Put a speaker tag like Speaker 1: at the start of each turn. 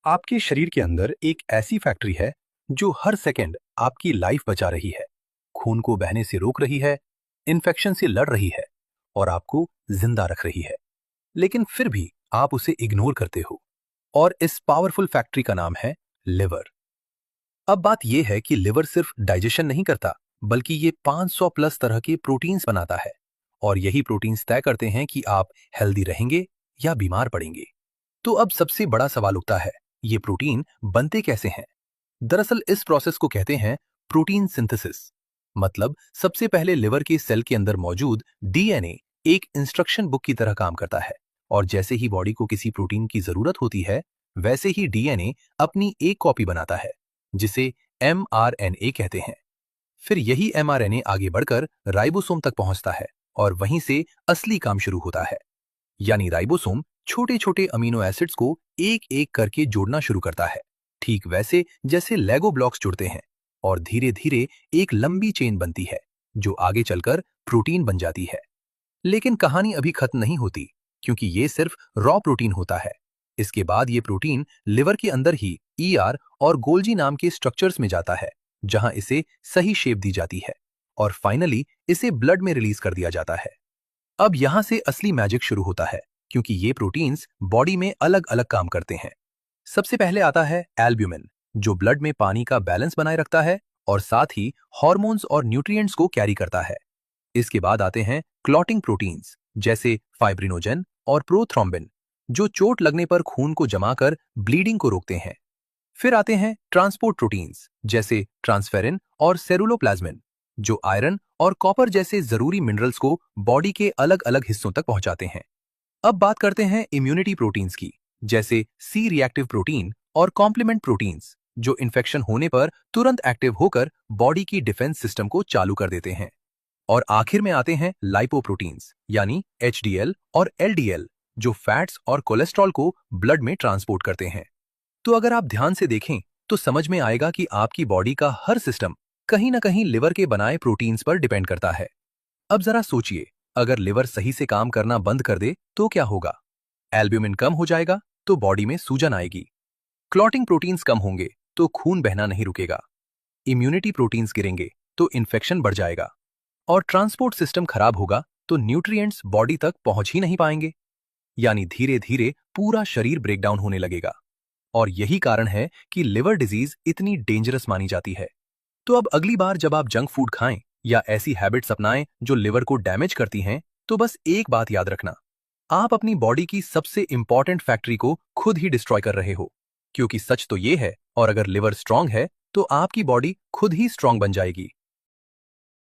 Speaker 1: आपके शरीर के अंदर एक ऐसी फैक्ट्री है जो हर सेकंड आपकी लाइफ बचा रही है, खून को बहने से रोक रही है, इन्फेक्शन से लड़ रही है और आपको जिंदा रख रही है। लेकिन फिर भी आप उसे इग्नोर करते हो। और इस पावरफुल फैक्ट्री का नाम है लिवर। अब बात यह है कि लिवर सिर्फ डाइजेशन नहीं करता, बल्कि ये 500 प्लस तरह के प्रोटीन्स बनाता है। और यही प्रोटीन्स तय करते हैं कि आप हेल्दी रहेंगे या बीमार पड़ेंगे। तो अब सबसे बड़ा सवाल उठता है, ये प्रोटीन बनते कैसे हैं? दरअसल इस प्रोसेस को कहते हैं प्रोटीन सिंथेसिस। मतलब सबसे पहले लिवर के सेल के अंदर मौजूद डीएनए एक इंस्ट्रक्शन बुक की तरह काम करता है। और जैसे ही बॉडी को किसी प्रोटीन की जरूरत होती है, वैसे ही डीएनए अपनी एक कॉपी बनाता है, जिसे एमआरएनए कहते हैं। फिर यही एमआरएनए आगे बढ़कर राइबोसोम तक पहुंचता है और वहीं से असली काम शुरू होता है। यानी राइबोसोम छोटे छोटे अमीनो एसिड्स को एक एक करके जोड़ना शुरू करता है, ठीक वैसे जैसे लेगो ब्लॉक्स जुड़ते हैं। और धीरे धीरे एक लंबी चेन बनती है जो आगे चलकर प्रोटीन बन जाती है। लेकिन कहानी अभी खत्म नहीं होती, क्योंकि ये सिर्फ रॉ प्रोटीन होता है। इसके बाद ये प्रोटीन लिवर के अंदर ही ईआर और गोल्जी नाम के स्ट्रक्चर्स में जाता है, जहां इसे सही शेप दी जाती है और फाइनली इसे ब्लड में रिलीज कर दिया जाता है। अब यहां से असली मैजिक शुरू होता है, क्योंकि ये प्रोटीन्स बॉडी में अलग अलग काम करते हैं। सबसे पहले आता है एल्ब्यूमिन, जो ब्लड में पानी का बैलेंस बनाए रखता है और साथ ही हॉर्मोन्स और न्यूट्रिएंट्स को कैरी करता है। इसके बाद आते हैं क्लॉटिंग प्रोटीन्स, जैसे फाइब्रिनोजेन और प्रोथ्रोम्बिन, जो चोट लगने पर खून को जमा कर ब्लीडिंग को रोकते हैं। फिर आते हैं ट्रांसपोर्ट प्रोटीन्स, जैसे ट्रांसफेरिन और सेरुलोप्लाज्मिन, जो आयरन और कॉपर जैसे जरूरी मिनरल्स को बॉडी के अलग अलग हिस्सों तक पहुंचाते हैं। अब बात करते हैं इम्यूनिटी प्रोटीन्स की, जैसे सी रिएक्टिव प्रोटीन और कॉम्प्लीमेंट प्रोटीन्स, जो इन्फेक्शन होने पर तुरंत एक्टिव होकर बॉडी की डिफेंस सिस्टम को चालू कर देते हैं। और आखिर में आते हैं लाइपोप्रोटीन्स, यानी एचडीएल और एलडीएल, जो फैट्स और कोलेस्ट्रॉल को ब्लड में ट्रांसपोर्ट करते हैं। तो अगर आप ध्यान से देखें तो समझ में आएगा कि आपकी बॉडी का हर सिस्टम कहीं ना कहीं लिवर के बनाए प्रोटीन्स पर डिपेंड करता है। अब जरा सोचिए, अगर लिवर सही से काम करना बंद कर दे तो क्या होगा? एल्ब्यूमिन कम हो जाएगा तो बॉडी में सूजन आएगी, क्लॉटिंग प्रोटीन्स कम होंगे तो खून बहना नहीं रुकेगा, इम्यूनिटी प्रोटीन्स गिरेंगे तो इन्फेक्शन बढ़ जाएगा, और ट्रांसपोर्ट सिस्टम खराब होगा तो न्यूट्रिएंट्स बॉडी तक पहुंच ही नहीं पाएंगे। यानी धीरे धीरे पूरा शरीर ब्रेकडाउन होने लगेगा। और यही कारण है कि लिवर डिजीज इतनी डेंजरस मानी जाती है। तो अब अगली बार जब आप जंक फूड खाएं या ऐसी हैबिट्स अपनाएं जो लिवर को डैमेज करती हैं, तो बस एक बात याद रखना, आप अपनी बॉडी की सबसे इंपॉर्टेंट फैक्ट्री को खुद ही डिस्ट्रॉय कर रहे हो। क्योंकि सच तो ये है, और अगर लिवर स्ट्रांग है तो आपकी बॉडी खुद ही स्ट्रांग बन जाएगी।